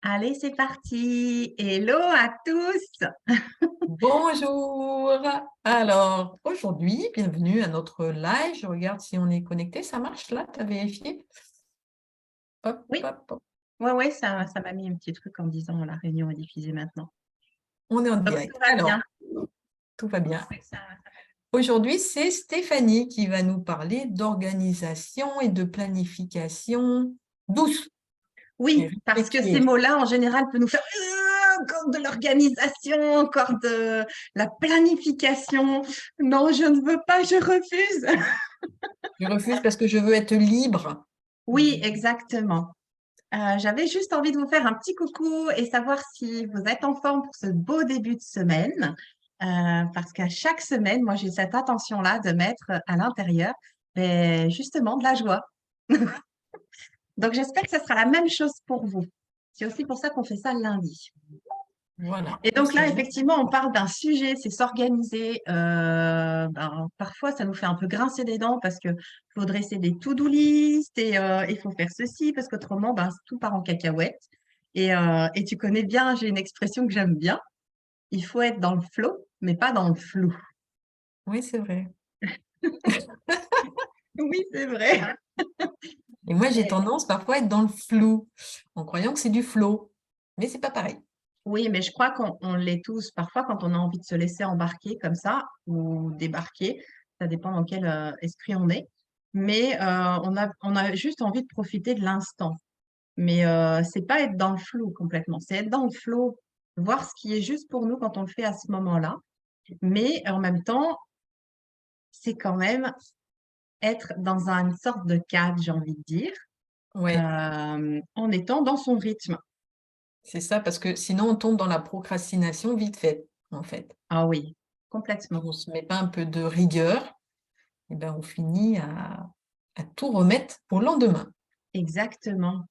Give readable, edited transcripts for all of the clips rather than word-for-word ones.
Allez, c'est parti. Hello à tous. Bonjour. Alors, aujourd'hui, bienvenue à notre live. Je regarde si on est connecté. Ça marche là? Tu as vérifié? Hop, Oui, hop, hop. ouais, ouais, ça m'a mis un petit truc en me disant la réunion est diffusée maintenant. On est en Donc tout direct. va bien. Alors, tout va bien. Ouais, Aujourd'hui, c'est Stéphanie qui va nous parler d'organisation et de planification douce et Oui, parce que ces respectueuse. mots-là, en général, peuvent nous faire encore de l'organisation, encore de la planification. Non, je ne veux pas, je refuse. Je refuse parce que je veux être libre. Oui, exactement. J'avais juste envie de vous faire un petit coucou et savoir si vous êtes en forme pour ce beau début de semaine. Parce qu'à chaque semaine, moi, j'ai cette intention-là de mettre à l'intérieur, justement, de la joie. Donc, j'espère que ce sera la même chose pour vous. C'est aussi pour ça qu'on fait ça le lundi. Voilà. Et Moi, donc là, c'est bon. effectivement, on parle d'un sujet, c'est s'organiser. Parfois, ça nous fait un peu grincer des dents parce que faut dresser des to-do list et il faut faire ceci parce qu'autrement, tout part en cacahuète. Et tu connais bien, j'ai une expression que j'aime bien. Il faut être dans le flow, mais pas dans le flou. Oui, c'est vrai. Oui, c'est vrai. Et moi, j'ai tendance parfois à être dans le flou, en croyant que c'est du flow. Mais c'est pas pareil. Oui, mais je crois qu'on l'est tous. Parfois, quand on a envie de se laisser embarquer comme ça ou débarquer, ça dépend dans quel esprit on est. Mais on a juste envie de profiter de l'instant. Mais c'est pas être dans le flou complètement. C'est être dans le flow, voir ce qui est juste pour nous quand on le fait à ce moment-là. Mais en même temps, c'est quand même être dans une sorte de cadre, j'ai envie de dire, Ouais. en étant dans son rythme. C'est ça, parce que sinon on tombe dans la procrastination vite fait, en fait. Ah oui, Si complètement. on ne se met pas un peu de rigueur, eh ben, on finit à tout remettre au lendemain. Exactement.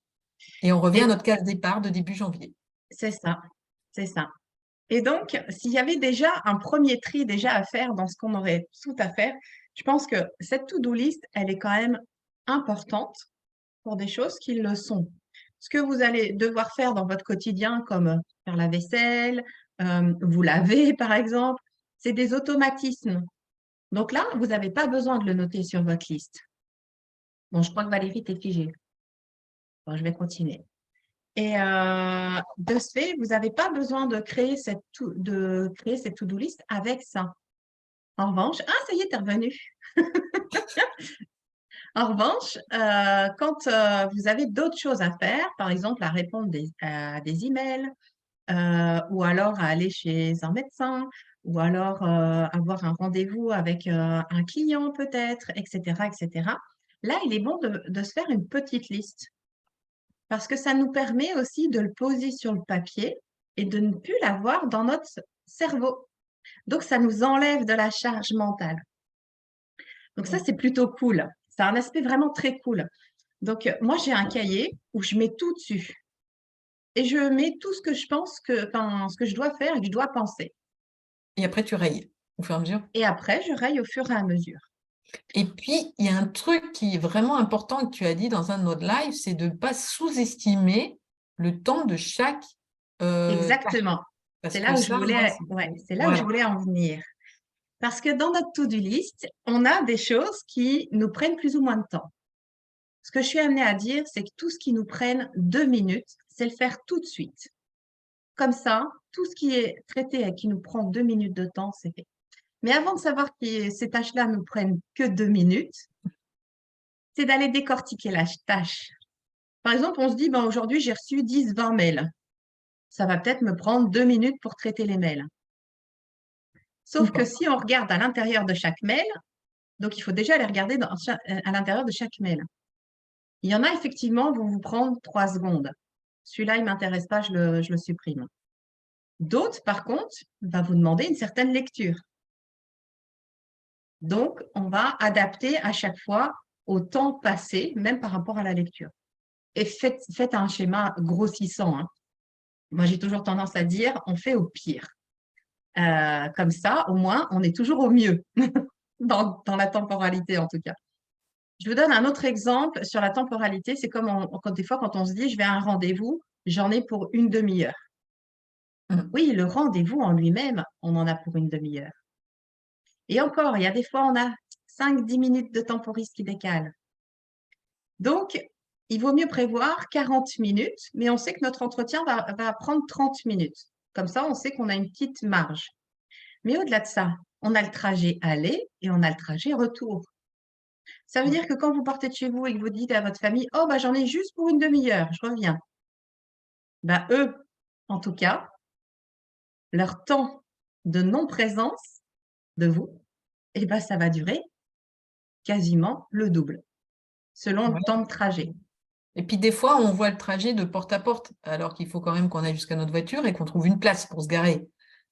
Et on revient à Et notre case départ de début janvier. c'est ça, c'est ça. Et donc, s'il y avait déjà un premier tri déjà à faire dans ce qu'on aurait tout à faire, je pense que cette to-do list, elle est quand même importante pour des choses qui le sont. Ce que vous allez devoir faire dans votre quotidien, comme faire la vaisselle, vous laver par exemple, c'est des automatismes. Donc là, vous n'avez pas besoin de le noter sur votre liste. Bon, je crois que Valérie, t'es figée. Bon, je vais continuer. Et de ce fait, vous n'avez pas besoin de créer cette to-do list avec ça. En revanche, ah, ça y est, t'es revenu. En revanche, quand vous avez d'autres choses à faire, par exemple à répondre à des emails, ou alors à aller chez un médecin, ou alors avoir un rendez-vous avec un client peut-être, etc., etc. Là, il est bon de se faire une petite liste parce que ça nous permet aussi de le poser sur le papier et de ne plus l'avoir dans notre cerveau. Donc, ça nous enlève de la charge mentale. Donc, ça, c'est plutôt cool. C'est un aspect vraiment très cool. Donc, moi, j'ai un cahier où je mets tout dessus et je mets tout ce que je pense enfin, ce que je dois faire et que je dois penser. Et après, tu rayes au fur et à mesure. Et après, je raye au fur et à mesure. Et puis, il y a un truc qui est vraiment important que tu as dit dans un de nos lives, c'est de ne pas sous-estimer le temps de chaque tâche. Exactement. Parce C'est que là où je ça, moi, voulais, ouais, c'est là où je voilà. voulais en venir. Parce que dans notre to-do list, on a des choses qui nous prennent plus ou moins de temps. Ce que je suis amenée à dire, c'est que tout ce qui nous prenne 2 minutes, c'est le faire tout de suite. Comme ça, tout ce qui est traité et qui nous prend 2 minutes de temps, c'est fait. Mais avant de savoir que ces tâches-là nous prennent que 2 minutes, c'est d'aller décortiquer la tâche. Par exemple, on se dit, aujourd'hui, j'ai reçu 10, 20 mails. Ça va peut-être me prendre 2 minutes pour traiter les mails. Ou Sauf que pas. si on regarde à l'intérieur de chaque mail, donc il faut déjà aller regarder à l'intérieur de chaque mail. Il y en a effectivement vont vous prendre 3 secondes. Celui-là, il ne m'intéresse pas, je le supprime. D'autres, par contre, va vous demander une certaine lecture. Donc, on va adapter à chaque fois au temps passé, même par rapport à la lecture. Et faites un schéma grossissant, hein. Moi, j'ai toujours tendance à dire, on fait au pire. Comme ça, au moins, on est toujours au mieux, dans la temporalité en tout cas. Je vous donne un autre exemple sur la temporalité. C'est comme des fois quand on se dit, je vais à un rendez-vous, j'en ai pour une demi-heure. Mm. Oui, le rendez-vous en lui-même, on en a pour une demi-heure. Et encore, il y a des fois, on a 5-10 minutes de temporis qui décale. Donc, il vaut mieux prévoir 40 minutes, mais on sait que notre entretien va prendre 30 minutes. Comme ça, on sait qu'on a une petite marge. Mais au-delà de ça, on a le trajet aller et on a le trajet retour. Ça veut Ouais. dire que quand vous partez de chez vous et que vous dites à votre famille, oh, bah, j'en ai juste pour une demi-heure, je reviens. Bah, eux, en tout cas, leur temps de non-présence de vous, eh ben, ça va durer quasiment le double, selon le Ouais. temps de trajet. Et puis des fois, on voit le trajet de porte à porte, alors qu'il faut quand même qu'on aille jusqu'à notre voiture et qu'on trouve une place pour se garer.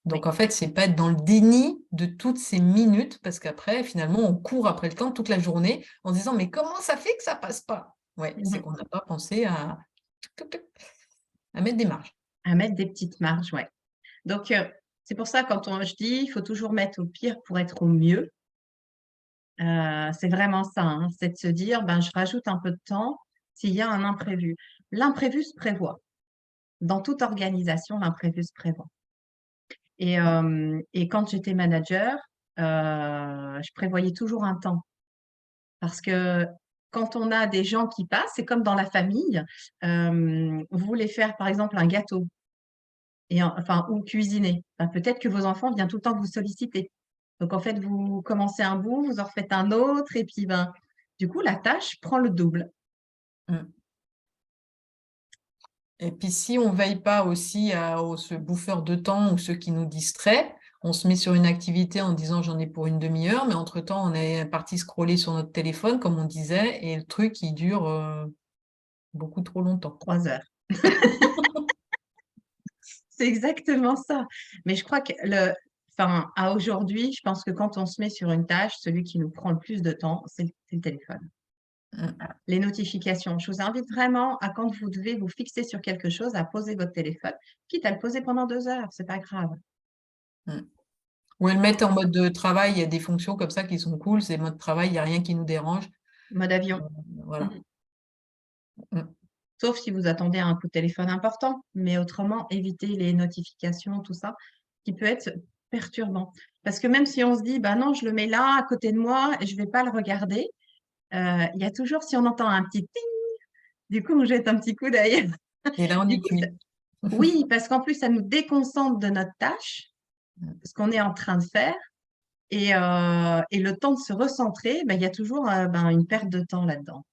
Donc Oui. en fait, c'est pas être dans le déni de toutes ces minutes, parce qu'après, finalement, on court après le temps toute la journée en se disant, mais comment ça fait que ça passe pas? Ouais, c'est Mhm. qu'on n'a pas pensé à mettre des marges. À mettre des petites marges, ouais. Donc, c'est pour ça, quand je dis, il faut toujours mettre au pire pour être au mieux. C'est vraiment ça, hein, c'est de se dire, ben, je rajoute un peu de temps s'il y a un imprévu. L'imprévu se prévoit. Dans toute organisation, l'imprévu se prévoit. Et quand j'étais manager, je prévoyais toujours un temps. Parce que quand on a des gens qui passent, c'est comme dans la famille, vous voulez faire par exemple un gâteau enfin, ou cuisiner. Ben, peut-être que vos enfants viennent tout le temps vous solliciter. Donc en fait, vous commencez un bout, vous en refaites un autre, et puis ben, du coup, la tâche prend le double. Mm. Et puis si on ne veille pas aussi à ce bouffeur de temps ou ceux qui nous distraient, on se met sur une activité en disant j'en ai pour une demi-heure, mais entre-temps on est parti scroller sur notre téléphone, comme on disait, et le truc il dure beaucoup trop longtemps. 3 heures. C'est exactement ça. Mais je crois que enfin, à aujourd'hui, je pense que quand on se met sur une tâche, celui qui nous prend le plus de temps, c'est le téléphone. Mm, Voilà. Les notifications. Je vous invite vraiment à, quand vous devez vous fixer sur quelque chose, à poser votre téléphone, quitte à le poser pendant 2 heures, c'est pas grave. mm. Ou le mettre en mode de travail, il y a des fonctions comme ça qui sont cool, c'est mode travail, il n'y a rien qui nous dérange. Mode avion. Voilà. Mhm. Mm. Sauf si vous attendez un coup de téléphone important, mais autrement, évitez les notifications, tout ça, qui peut être perturbant. Parce que même si on se dit, bah non, je le mets là, à côté de moi, et je vais pas le regarder, il y a toujours, si on entend un petit ting, du coup, on jette un petit coup d'œil. Et là on Du est coup, cuit. oui, parce qu'en plus, ça nous déconcentre de notre tâche, ce qu'on est en train de faire, et le temps de se recentrer, ben, il y a toujours ben, une perte de temps là-dedans.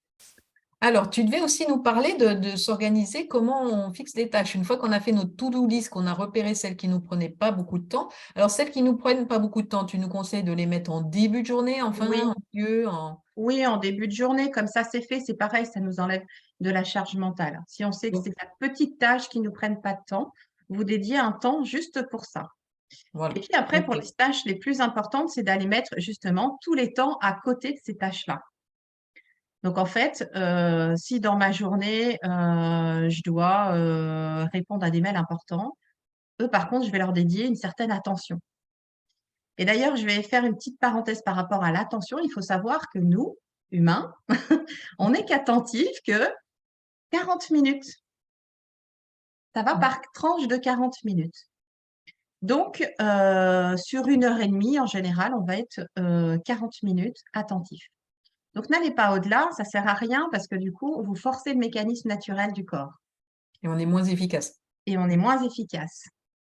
Alors, tu devais aussi nous parler de s'organiser, comment on fixe les tâches. Une fois qu'on a fait notre to-do list, qu'on a repéré celles qui ne nous prenaient pas beaucoup de temps. Alors, celles qui ne nous prennent pas beaucoup de temps, tu nous conseilles de les mettre en début de journée, en fin, Oui, en milieu, en... oui, en début de journée, comme ça c'est fait, c'est pareil, ça nous enlève de la charge mentale. Si on sait que c'est la petite tâche qui ne nous prenne pas de temps, vous dédiez un temps juste pour ça. Et Voilà. puis après, pour Ok. les tâches les plus importantes, c'est d'aller mettre justement tous les temps à côté de ces tâches-là. Donc en fait, si dans ma journée, je dois répondre à des mails importants, eux, par contre, je vais leur dédier une certaine attention. Et d'ailleurs, je vais faire une petite parenthèse par rapport à l'attention. Il faut savoir que nous, humains, on n'est qu'attentifs que 40 minutes. Ça va par tranche de 40 minutes. Donc, sur 1 heure et demie, en général, on va être 40 minutes attentifs. Donc, n'allez pas au-delà, ça sert à rien parce que du coup, vous forcez le mécanisme naturel du corps Et on est moins efficace. et on est moins efficace.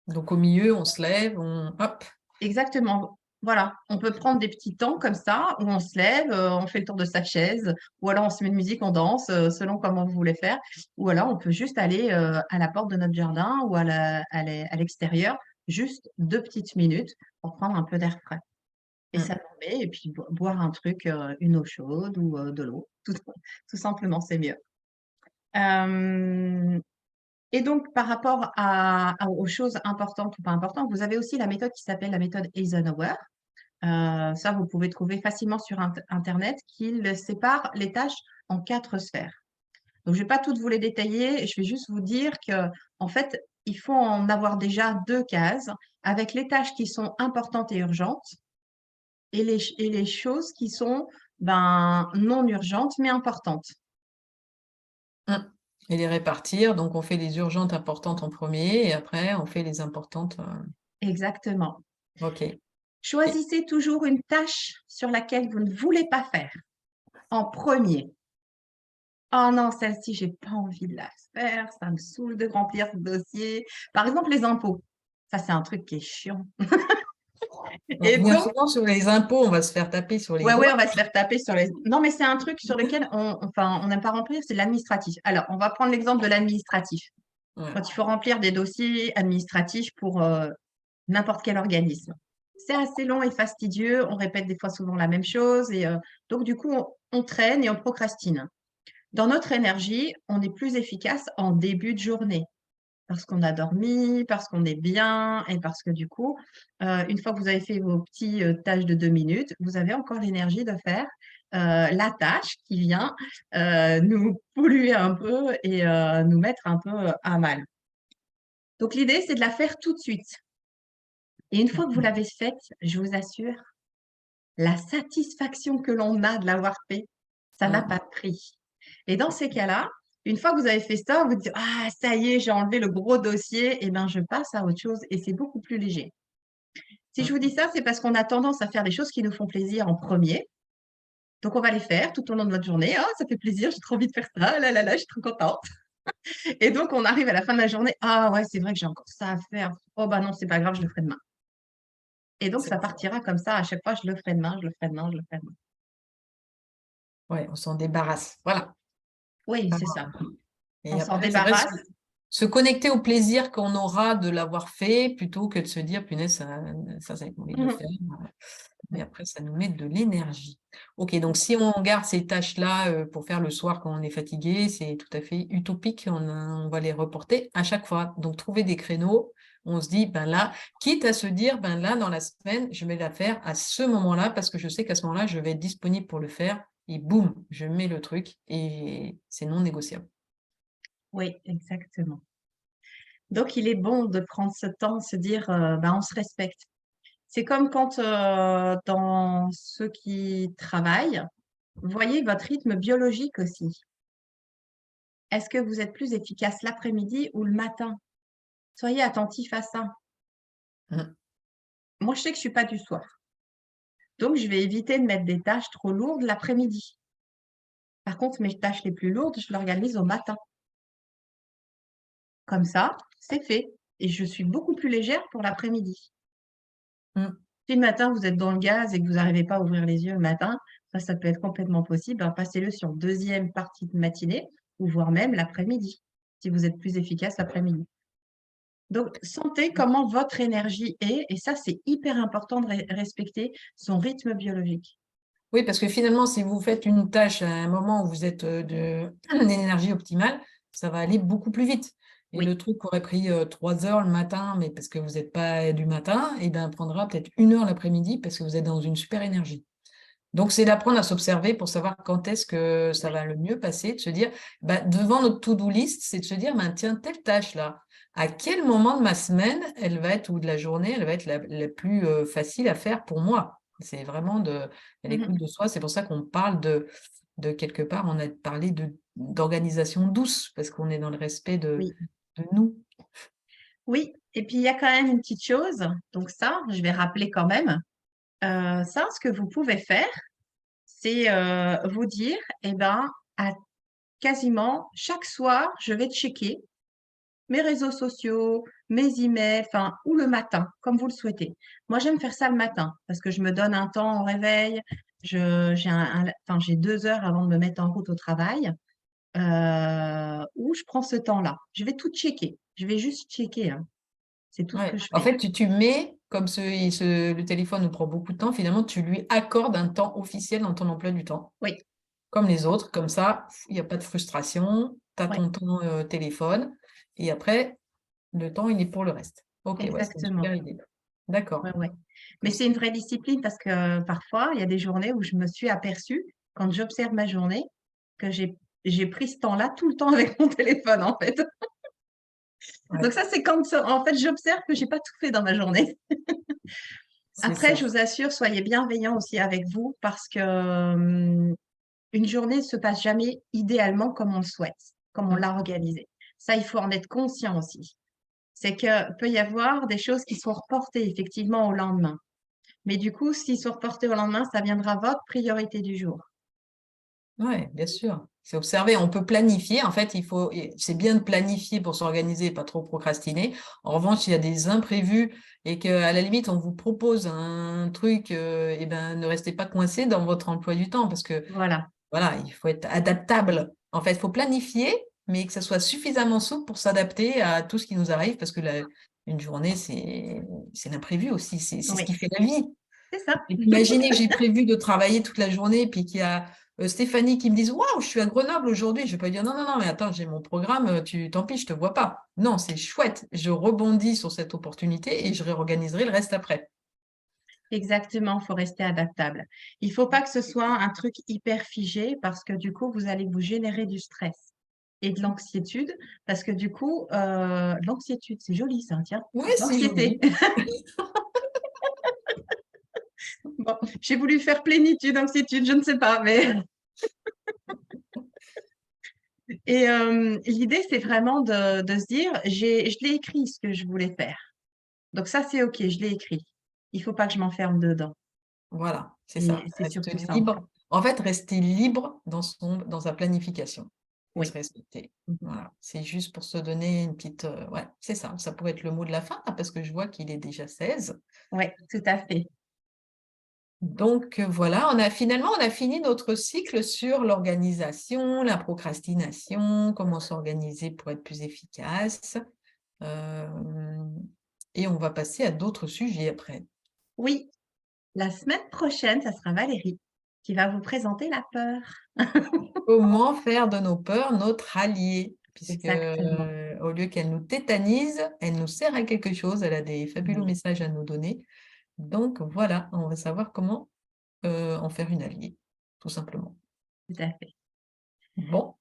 Donc, au milieu, on se lève, on... Hop. Exactement. Voilà, on peut prendre des petits temps comme ça où on se lève, on fait le tour de sa chaise, ou alors on se met de musique, on danse, selon comment vous voulez faire. Ou alors on peut juste aller à la porte de notre jardin ou à l'extérieur, juste 2 petites minutes pour prendre un peu d'air frais. Et Mm. ça permet, et puis boire un truc, une eau chaude ou de l'eau, tout simplement, c'est mieux. Euh, et donc, par rapport aux choses importantes ou pas importantes, vous avez aussi la méthode qui s'appelle la méthode Eisenhower. Ça, vous pouvez trouver facilement sur Internet, qu'il sépare les tâches en 4 sphères. Donc, je ne vais pas toutes vous les détailler, je vais juste vous dire que, en fait, il faut en avoir déjà 2 cases avec les tâches qui sont importantes et urgentes et les choses qui sont ben, non urgentes mais importantes. Mm. Et les répartir. Donc, on fait les urgentes importantes en premier et après, on fait les importantes. Exactement. OK. Choisissez toujours une tâche sur laquelle vous ne voulez pas faire en premier. Oh non, celle-ci, j'ai pas envie de la faire, ça me saoule de remplir ce dossier. Par exemple, les impôts. Ça, c'est un truc qui est chiant. Donc, Et bien donc, souvent, sur les impôts, on va se faire taper sur les ouais, doigts. on va se faire taper sur les. Non, mais c'est un truc sur lequel enfin, on n'aime pas remplir, c'est l'administratif. Alors, on va prendre l'exemple de l'administratif. Ouais. Quand il faut remplir des dossiers administratifs pour n'importe quel organisme. C'est assez long et fastidieux, on répète des fois souvent la même chose et donc du coup, on traîne et on procrastine. Dans notre énergie, on est plus efficace en début de journée parce qu'on a dormi, parce qu'on est bien et parce que du coup, une fois que vous avez fait vos petites tâches de 2 minutes, vous avez encore l'énergie de faire la tâche qui vient nous polluer un peu et nous mettre un peu à mal. Donc l'idée, c'est de la faire tout de suite. Et une fois que vous l'avez faite, je vous assure, la satisfaction que l'on a de l'avoir fait, ça n'a Mm. pas de prix. Et dans ces cas-là, une fois que vous avez fait ça, vous dites: «Ah ça y est, j'ai enlevé le gros dossier et ben, je passe à autre chose» et c'est beaucoup plus léger. Si je vous dis Mm. ça, c'est parce qu'on a tendance à faire des choses qui nous font plaisir en premier. Donc on va les faire tout au long de notre journée. «Ah ça fait plaisir, j'ai trop envie de faire ça, ah là là là, je suis trop contente» et donc on arrive à la fin de la journée: «Ah ouais, c'est vrai que j'ai encore ça à faire. Oh bah non, c'est pas grave, je le ferai demain». Et donc C'est ça ça. partira comme ça à chaque fois: «Je le ferai demain, je le ferai demain, je le ferai demain». Ouais, on s'en débarrasse. Voilà. Oui, Ah, c'est ça. On et s'en après, c'est vrai, débarrasse. se connecter au plaisir qu'on aura de l'avoir fait plutôt que de se dire, punaise, ça j'ai envie de le Mmh. faire. Mais Ouais. après, ça nous met de l'énergie. Ok, donc si on garde ces tâches-là pour faire le soir quand on est fatigué, c'est tout à fait utopique. On va les reporter à chaque fois. Donc, trouver des créneaux, on se dit, ben là, quitte à se dire, ben là, dans la semaine, je vais la faire à ce moment-là parce que je sais qu'à ce moment-là, je vais être disponible pour le faire. Et boum, je mets le truc et c'est non négociable. Oui, exactement. Donc il est bon de prendre ce temps, se dire, ben, on se respecte. C'est comme quand, dans ceux qui travaillent, voyez votre rythme biologique aussi. Est-ce que vous êtes plus efficace l'après-midi ou le matin? Soyez attentifs à ça. Mm. Moi, je sais que je suis pas du soir, donc je vais éviter de mettre des tâches trop lourdes l'après-midi. Par contre, mes tâches les plus lourdes, je l'organise au matin. Comme ça, c'est fait et je suis beaucoup plus légère pour l'après-midi. Mm. Si le matin, vous êtes dans le gaz et que vous n'arrivez pas à ouvrir les yeux le matin, ça peut être complètement possible. Alors, passez-le sur deuxième partie de matinée ou voire même l'après-midi, si vous êtes plus efficace l'après-midi. Donc, sentez comment votre énergie est et ça, c'est hyper important de respecter son rythme biologique. Oui, parce que finalement, si vous faites une tâche à un moment où vous êtes d'énergie optimale, ça va aller beaucoup plus vite. Et Oui. le truc qui aurait pris 3 heures le matin, mais parce que vous n'êtes pas du matin, et ben, prendra peut-être 1 heure l'après-midi parce que vous êtes dans une super énergie. Donc, c'est d'apprendre à s'observer pour savoir quand est-ce que ça Oui. va le mieux passer, de se dire, bah, devant notre to-do list, c'est de se dire, ben, tiens, telle tâche-là, à quel moment de ma semaine elle va être, ou de la journée, elle va être la plus facile à faire pour moi. C'est vraiment de l'écoute Mhm. de soi. C'est pour ça qu'on parle de quelque part, on a parlé d'organisation douce, parce qu'on est dans le respect Oui. de nous. Oui. Et puis, il y a quand même une petite chose. Donc ça, je vais rappeler quand même. Ça, ce que vous pouvez faire, c'est vous dire, eh ben, à quasiment chaque soir, je vais checker mes réseaux sociaux, mes emails, enfin, ou le matin, comme vous le souhaitez. Moi, j'aime faire ça le matin parce que je me donne un temps au réveil. Enfin, j'ai 2 heures avant de me mettre en route au travail où je prends ce temps-là. Je vais tout checker. Je vais juste checker, hein. C'est tout ce que Ouais. je En fais. fait, tu mets, comme le téléphone nous prend beaucoup de temps, finalement, tu lui accordes un temps officiel dans ton emploi du temps, Oui, comme les autres. Comme ça, il n'y a pas de frustration, tu as oui, ton temps téléphone, et après, le temps, il est pour le reste. Ok, ouais, c'est une super exactement. idée. D'accord. Ouais, ouais. Mais Comme ça. c'est une vraie discipline parce que parfois, il y a des journées où je me suis aperçue, quand j'observe ma journée, que j'ai pris ce temps-là tout le temps avec mon téléphone, en fait. Donc Ouais, ça, c'est quand, en fait, j'observe que j'ai pas tout fait dans ma journée. c'est Après, ça. je vous assure, soyez bienveillants aussi avec vous parce que une journée ne se passe jamais idéalement comme on le souhaite. comme on l'a organisé. Ça, il faut en être conscient aussi. C'est que peut y avoir des choses qui sont reportées effectivement au lendemain. Mais du coup, s'ils sont reportés au lendemain, ça viendra votre priorité du jour. Oui, bien sûr. C'est observer. On peut planifier. En fait, c'est bien de planifier pour s'organiser et pas trop procrastiner. En revanche, il y a des imprévus et qu'à la limite, on vous propose un truc, et ben, ne restez pas coincé dans votre emploi du temps parce que Voilà, voilà, il faut être adaptable. En fait, il faut planifier, mais que ça soit suffisamment souple pour s'adapter à tout ce qui nous arrive parce que une journée, c'est l'imprévu aussi. C'est ce oui, qui fait la vie. c'est ça. Et imaginez que j'ai prévu de travailler toute la journée, puis qu'il y a Stéphanie qui me dise waouh, je suis à Grenoble aujourd'hui. Je vais pas dire non, non, non, mais attends, j'ai mon programme, tant pis, je te vois pas. Non, c'est chouette. Je rebondis sur cette opportunité et je réorganiserai le reste après. Exactement, il faut rester adaptable. Il ne faut pas que ce soit un truc hyper figé parce que du coup, vous allez vous générer du stress et de l'anxiétude parce que du coup, l'anxiétude, c'est joli ça, tiens, Oui, c'est l'anxiété. joli. Bon, j'ai voulu faire plénitude, anxiétude, je ne sais pas, mais et l'idée, c'est vraiment de se dire, je l'ai écrit ce que je voulais faire. Donc ça, c'est OK, je l'ai écrit. Il ne faut pas que je m'enferme dedans. Voilà, c'est Et ça. c'est Reste surtout ça, en fait. libre. En fait, rester libre dans sa planification et se Oui. respecter. Mhm. Voilà, c'est juste pour se donner une petite. Ouais, c'est ça. Ça pourrait être le mot de la fin, là, parce que je vois qu'il est déjà 16. Oui, tout à fait. Donc voilà, on a fini notre cycle sur l'organisation, la procrastination, comment s'organiser pour être plus efficace. Euh, et on va passer à d'autres sujets après. Oui, la semaine prochaine, ça sera Valérie qui va vous présenter la peur. Comment faire de nos peurs notre allié? Puisque Exactement. au lieu qu'elle nous tétanise, elle nous sert à quelque chose, elle a des fabuleux Oui, messages à nous donner. Donc voilà, on va savoir comment en faire une alliée, tout simplement. tout à fait. Bon,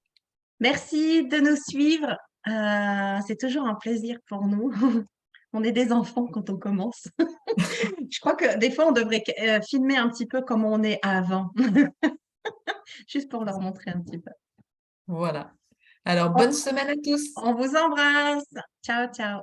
Merci de nous suivre. C'est toujours un plaisir pour nous. On est des enfants quand on commence. Je crois que des fois, on devrait filmer un petit peu comme on est avant, juste pour leur montrer un petit peu. voilà. Alors, bonne On semaine à tous. on vous embrasse. Ciao, ciao.